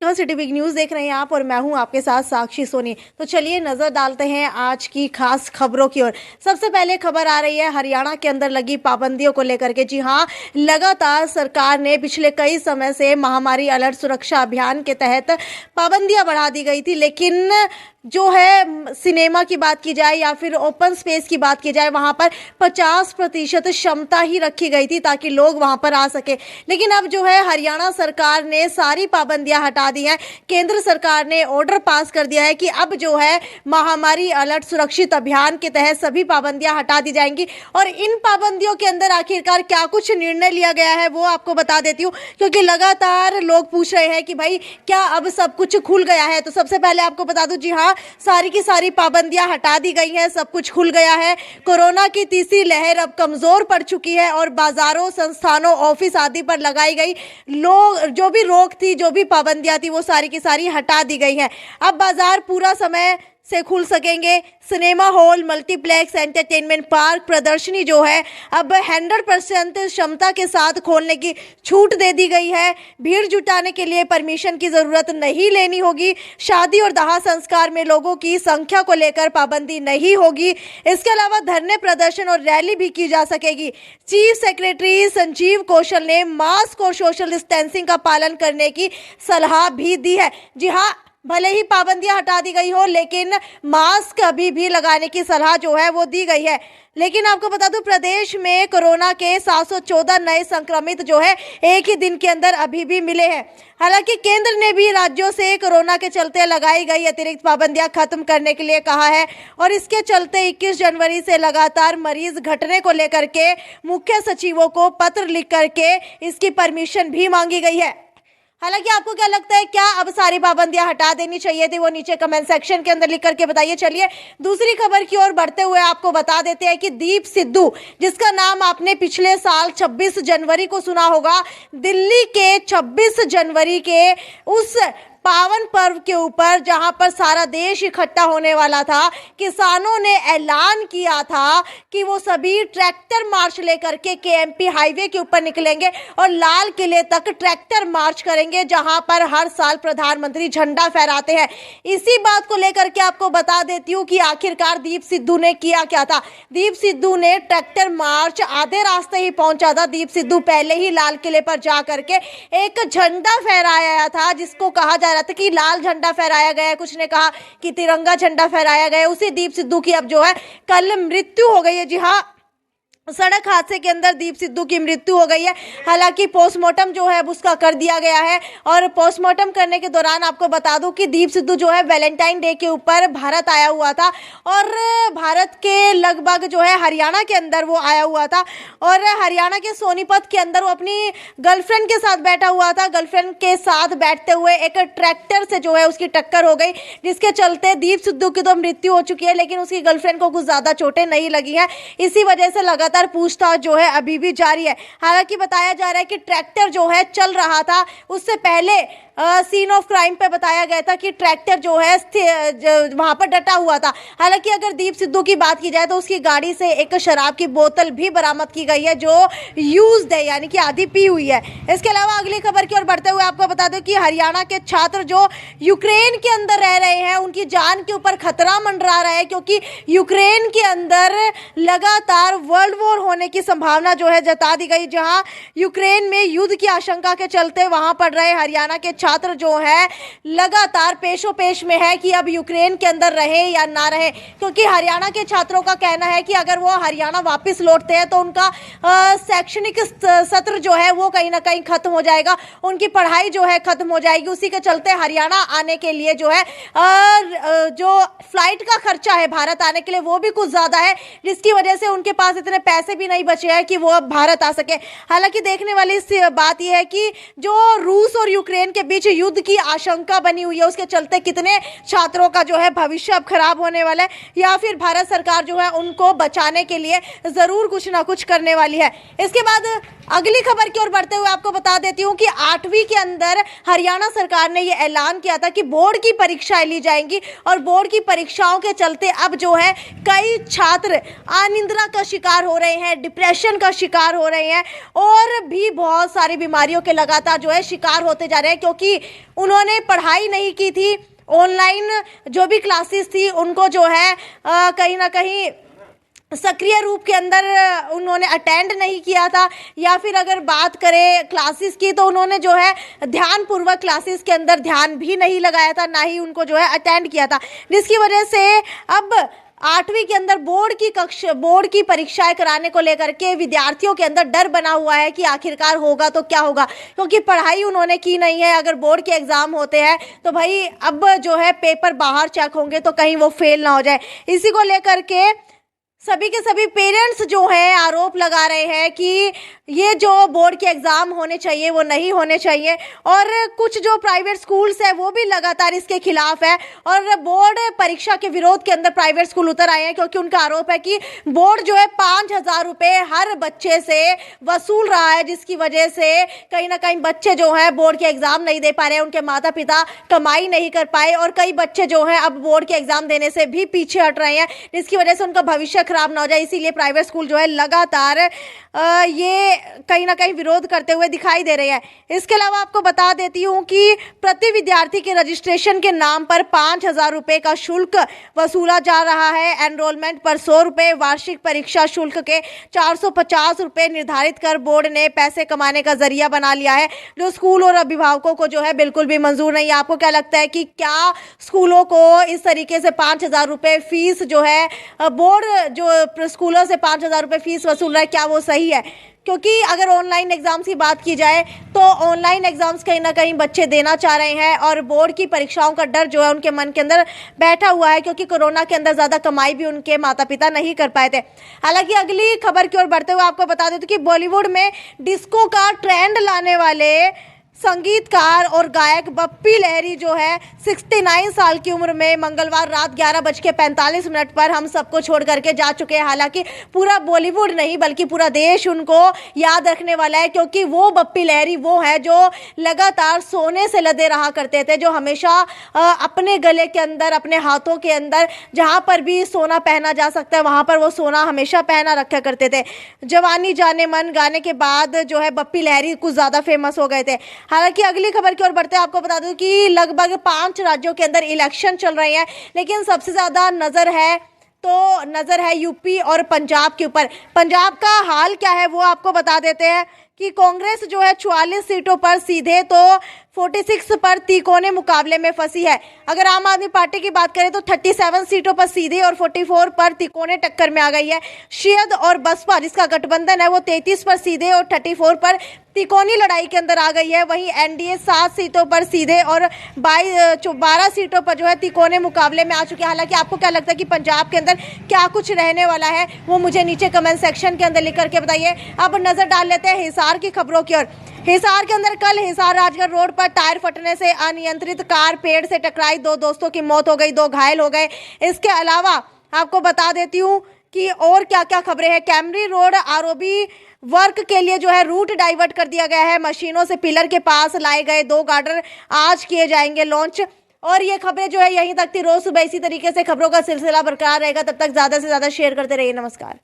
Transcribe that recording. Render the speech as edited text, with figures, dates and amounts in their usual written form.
City big news देख रहे हैं आप और मैं हूं आपके साथ साक्षी सोनी। तो चलिए नजर डालते हैं आज की खास खबरों की ओर। सबसे पहले खबर आ रही है हरियाणा के अंदर लगी पाबंदियों को लेकर के। जी हां, लगातार सरकार ने पिछले कई समय से महामारी अलर्ट सुरक्षा अभियान के तहत पाबंदियां बढ़ा दी गई थी, लेकिन जो है सिनेमा की बात की जाए या फिर ओपन स्पेस की बात की जाए, वहां पर 50% क्षमता ही रखी गई थी ताकि लोग वहां पर आ सके। लेकिन अब जो है हरियाणा सरकार ने सारी पाबंदियां हटा दी हैं। केंद्र सरकार ने ऑर्डर पास कर दिया है कि अब जो है महामारी अलर्ट सुरक्षित अभियान के तहत सभी पाबंदियां हटा दी जाएंगी। और इन पाबंदियों के अंदर आखिरकार क्या कुछ निर्णय लिया गया है वो आपको बता देती हूँ, क्योंकि लगातार लोग पूछ रहे हैं कि भाई क्या अब सब कुछ खुल गया है। तो सबसे पहले आपको बता दूं, जी हाँ, सारी की सारी पाबंदियां हटा दी गई हैं, सब कुछ खुल गया है। कोरोना की तीसरी लहर अब कमजोर पड़ चुकी है और बाजारों, संस्थानों, ऑफिस आदि पर लगाई गई लोग जो भी रोक थी, जो भी पाबंदियां थी, वो सारी की सारी हटा दी गई हैं। अब बाजार पूरा समय से खुल सकेंगे। Cinema hall, multiplex, entertainment park, प्रदर्शनी जो है अब 100% क्षमता के साथ खोलने की छूट दे दी गई है। भीड़ जुटाने के लिए परमिशन की जरूरत नहीं लेनी होगी। शादी और दाह संस्कार में लोगों की संख्या को लेकर पाबंदी नहीं होगी। इसके अलावा धरने, प्रदर्शन और रैली भी की जा सकेगी। चीफ सेक्रेटरी संजीव कौशल ने मास्क और सोशल डिस्टेंसिंग का पालन करने की सलाह भी दी है। जी हाँ, भले ही पाबंदियां हटा दी गई हो, लेकिन मास्क अभी भी लगाने की सलाह जो है वो दी गई है। लेकिन आपको बता दूं, प्रदेश में कोरोना के 714 नए संक्रमित जो है एक ही दिन के अंदर अभी भी मिले हैं। हालांकि केंद्र ने भी राज्यों से कोरोना के चलते लगाई गई अतिरिक्त पाबंदियां खत्म करने के लिए कहा है और इसके चलते 21 जनवरी से लगातार मरीज घटने को लेकर के मुख्य सचिवों को पत्र लिख करके इसकी परमिशन भी मांगी गई है। हालांकि आपको क्या लगता है, क्या अब सारी पाबंदियां हटा देनी चाहिए थी? वो नीचे कमेंट सेक्शन के अंदर लिख करके बताइए। चलिए दूसरी खबर की ओर बढ़ते हुए आपको बता देते हैं कि दीप सिद्धू, जिसका नाम आपने पिछले साल 26 जनवरी को सुना होगा, दिल्ली के 26 जनवरी के उस पावन पर्व के ऊपर जहां पर सारा देश इकट्ठा होने वाला था, किसानों ने ऐलान किया था कि वो सभी ट्रैक्टर मार्च लेकर के केएमपी हाईवे के ऊपर निकलेंगे और लाल किले तक ट्रैक्टर मार्च करेंगे, जहां पर हर साल प्रधानमंत्री झंडा फहराते हैं। इसी बात को लेकर के आपको बता देती हूँ कि आखिरकार दीप सिद्धू ने किया क्या था। दीप सिद्धू ने ट्रैक्टर मार्च आधे रास्ते ही पहुंचा था। दीप सिद्धू पहले ही लाल किले पर जा करके एक झंडा फहराया था, जिसको कहा जा रहा था कि लाल झंडा फहराया गया है, कुछ ने कहा कि तिरंगा झंडा फहराया गया है। उसी दीप सिद्धू की अब जो है कल मृत्यु हो गई है। जी हाँ, सड़क हादसे के अंदर दीप सिद्धू की मृत्यु हो गई है। हालांकि पोस्टमार्टम जो है उसका कर दिया गया है और पोस्टमार्टम करने के दौरान आपको बता दूं कि दीप सिद्धू जो है वैलेंटाइन डे के ऊपर भारत आया हुआ था और भारत के लगभग जो है हरियाणा के अंदर वो आया हुआ था और हरियाणा के सोनीपत के अंदर वो अपनी गर्लफ्रेंड के साथ बैठा हुआ था। गर्लफ्रेंड के साथ बैठते हुए एक ट्रैक्टर से जो है उसकी टक्कर हो गई, जिसके चलते दीप सिद्धू की तो मृत्यु हो चुकी है, लेकिन उसकी गर्लफ्रेंड को कुछ ज्यादा चोटें नहीं लगी है। इसी वजह से लगातार पूछताछ जो है अभी भी जारी है। हालांकि बताया जा रहा है कि ट्रैक्टर जो है चल रहा था, उससे पहले सीन ऑफ क्राइम पे बताया गया था कि ट्रैक्टर जो है वहां पर डटा हुआ था। हालांकि अगर दीप सिद्धू की बात की जाए तो उसकी गाड़ी से एक शराब की बोतल भी बरामद की गई है जो यूज्ड है, यानी कि आधी पी हुई है। इसके अलावा अगली खबर की ओर बढ़ते हुए आपको बता दूं कि हरियाणा के छात्र जो यूक्रेन के अंदर रह रहे हैं, उनकी जान के ऊपर खतरा मंडरा रहा है, क्योंकि यूक्रेन के अंदर लगातार वर्ल्ड वॉर होने की संभावना जो है जता दी गई। जहां यूक्रेन में युद्ध की आशंका के चलते वहां पढ़ रहे हरियाणा के छात्र जो है लगातार पेशो पेश में है कि अब यूक्रेन के अंदर रहे या ना रहे, क्योंकि हरियाणा के छात्रों का कहना है कि अगर वो हरियाणा वापस लौटते हैं तो उनका शैक्षणिक सत्र जो है वो कहीं ना कहीं खत्म हो जाएगा, उनकी पढ़ाई जो है खत्म हो जाएगी। उसी के चलते हरियाणा आने के लिए जो है जो फ्लाइट का खर्चा है भारत आने के लिए वो भी कुछ ज्यादा है, जिसकी वजह से उनके पास इतने पैसे भी नहीं बचे हैं कि वो अब भारत आ सके। हालांकि देखने वाली बात यह है कि जो रूस और यूक्रेन के बीच युद्ध की आशंका बनी हुई है, उसके चलते कितने छात्रों का जो है भविष्य अब खराब होने वाला है, या फिर भारत सरकार जो है उनको बचाने के लिए जरूर कुछ ना कुछ करने वाली है। इसके बाद अगली खबर की ओर बढ़ते हुए आपको बता देती हूँ कि 8वीं के अंदर हरियाणा सरकार ने यह ऐलान किया था कि बोर्ड की परीक्षाएं ली जाएंगी और बोर्ड की परीक्षाओं के चलते अब जो है कई छात्र अनिद्रा का शिकार हो रहे हैं, डिप्रेशन का शिकार हो रहे हैं और भी बहुत सारी बीमारियों के लगातार जो है शिकार होते जा रहे हैं, क्योंकि क्योंकि उन्होंने पढ़ाई नहीं की थी। ऑनलाइन जो भी क्लासेस थी उनको जो है कहीं ना कहीं सक्रिय रूप के अंदर उन्होंने अटेंड नहीं किया था, या फिर अगर बात करें क्लासेस की तो उन्होंने जो है ध्यानपूर्वक क्लासेस के अंदर ध्यान भी नहीं लगाया था, ना ही उनको जो है अटेंड किया था, जिसकी वजह से अब 8वीं के अंदर बोर्ड की परीक्षाएं कराने को लेकर के विद्यार्थियों के अंदर डर बना हुआ है कि आखिरकार होगा तो क्या होगा, क्योंकि पढ़ाई उन्होंने की नहीं है। अगर बोर्ड के एग्जाम होते हैं तो भाई अब जो है पेपर बाहर चेक होंगे तो कहीं वो फेल ना हो जाए। इसी को लेकर के सभी के सभी पेरेंट्स जो हैं आरोप लगा रहे हैं कि ये जो बोर्ड के एग्जाम होने चाहिए वो नहीं होने चाहिए, और कुछ जो प्राइवेट स्कूल्स है वो भी लगातार इसके खिलाफ है और बोर्ड परीक्षा के विरोध के अंदर प्राइवेट स्कूल उतर आए हैं, क्योंकि उनका आरोप है कि बोर्ड जो है 5,000 रुपये हर बच्चे से वसूल रहा है, जिसकी वजह से कहीं ना कहीं बच्चे जो है बोर्ड के एग्जाम नहीं दे पा रहे हैं, उनके माता पिता कमाई नहीं कर पाए और कई बच्चे जो है अब बोर्ड के एग्जाम देने से भी पीछे हट रहे हैं, जिसकी वजह से उनका भविष्य खराब ना हो जाए। इसीलिए प्राइवेट स्कूल जो है लगातार ये कहीं ना कहीं विरोध करते हुए दिखाई दे रहे हैं। इसके अलावा आपको बता देती हूं कि प्रति विद्यार्थी के रजिस्ट्रेशन के नाम पर 5,000 रुपए का शुल्क वसूला जा रहा है। एनरोलमेंट पर 100 रुपए, वार्षिक परीक्षा शुल्क के 450 रुपए निर्धारित कर बोर्ड ने पैसे कमाने का जरिया बना लिया है, जो स्कूल और अभिभावकों को जो है बिल्कुल भी मंजूर नहीं है। आपको क्या लगता है कि क्या स्कूलों को इस तरीके से 5,000 रुपए फीस जो है बोर्ड जो स्कूलों से 5,000 रुपए फीस वसूल रहा है, क्या वो सही है? क्योंकि अगर ऑनलाइन एग्जाम्स की बात की जाए तो ऑनलाइन एग्जाम्स कहीं ना कहीं बच्चे देना चाह रहे हैं और बोर्ड की परीक्षाओं का डर जो है उनके मन के अंदर बैठा हुआ है, क्योंकि कोरोना के अंदर ज़्यादा कमाई भी उनके माता पिता नहीं कर पाए थे। हालांकि अगली खबर की ओर बढ़ते हुए आपको बता देते कि बॉलीवुड में डिस्को का ट्रेंड लाने वाले संगीतकार और गायक बप्पी लहरी जो है 69 साल की उम्र में मंगलवार रात 11:45 पर हम सबको छोड़ करके जा चुके हैं। हालांकि पूरा बॉलीवुड नहीं बल्कि पूरा देश उनको याद रखने वाला है, क्योंकि वो बप्पी लहरी वो है जो लगातार सोने से लदे रहा करते थे, जो हमेशा अपने गले के अंदर, अपने हाथों के अंदर जहां पर भी सोना पहना जा सकता है वहां पर वो सोना हमेशा पहना रखा करते थे। जवानी जाने मन गाने के बाद जो है बप्पी लहरी कुछ ज़्यादा फेमस हो गए थे। हालांकि अगली खबर की ओर बढ़ते हैं, आपको बता दूं कि लगभग 5 राज्यों के अंदर इलेक्शन चल रहे हैं, लेकिन सबसे ज़्यादा नज़र है यूपी और पंजाब के ऊपर। पंजाब का हाल क्या है वो आपको बता देते हैं कि कांग्रेस जो है 44 सीटों पर सीधे तो 46 पर तिकोने मुकाबले में फंसी है। अगर आम आदमी पार्टी की बात करें तो 37 सीटों पर सीधे और 44 पर तिकोने टक्कर में आ गई है। शियद और बसपा जिसका गठबंधन है वो 33 पर सीधे और 34 पर तिकोनी लड़ाई के अंदर आ गई है। वहीं एनडीए 7 सीटों पर सीधे और 12 सीटों पर जो है तिकोने मुकाबले में आ चुके हैं। हालांकि आपको क्या लगता है कि पंजाब के अंदर क्या कुछ रहने वाला है वो मुझे नीचे कमेंट सेक्शन के अंदर लिख करके बताइए। अब नजर डाल लेते हैं हिसार की खबरों की ओर। हिसार के अंदर कल हिसार राजगढ़ रोड पर टायर फटने से अनियंत्रित कार पेड़ से टकराई, 2 दोस्तों की मौत हो गई, 2 घायल हो गए। इसके अलावा आपको बता देती हूँ कि और क्या क्या खबरें हैं। कैमरी रोड आरओबी वर्क के लिए जो है रूट डाइवर्ट कर दिया गया है। मशीनों से पिलर के पास लाए गए 2 गार्डर आज किए जाएंगे लॉन्च। और ये खबरें जो है यहीं तक थी। रोज सुबह इसी तरीके से खबरों का सिलसिला बरकरार रहेगा। तब तक ज्यादा से ज्यादा शेयर करते रहिए। नमस्कार।